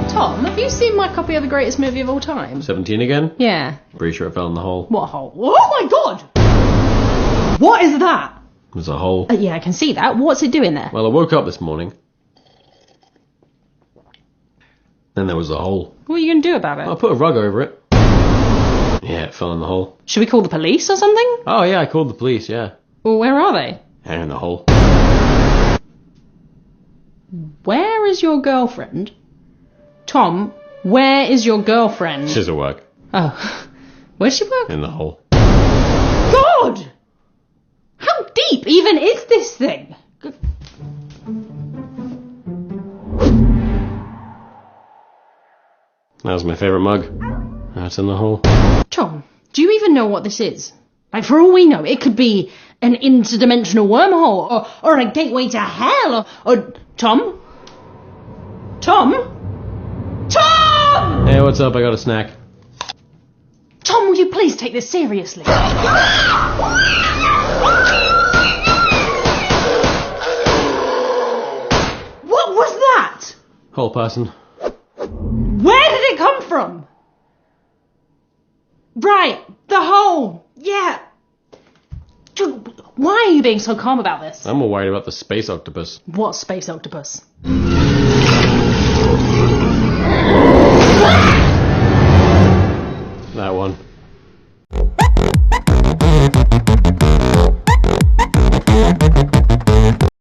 Tom, have you seen my copy of the greatest movie of all time? 17 again? Yeah. Pretty sure it fell in the hole. What hole? Oh my god! What is that? There's a hole. Yeah, I can see that. What's it doing there? Well, I woke up this morning. Then there was a hole. What are you going to do about it? I put a rug over it. Yeah, it fell in the hole. Should we call the police or something? Oh yeah, I called the police, yeah. Well, where are they? Hang in the hole. Where is your girlfriend? Tom, where is your girlfriend? She's at work. Oh. Where's she work? In the hole. God! How deep even is this thing? That was my favourite mug. That's in the hole. Tom, do you even know what this is? Like, for all we know, it could be an interdimensional wormhole, or a gateway to hell, or... Tom? Tom? Tom! Hey, what's up? I got a snack. Tom, will you please take this seriously? What was that? Hole person. Where did it come from? Right, the hole. Yeah. Why are you being so calm about this? I'm more worried about the space octopus. What space octopus?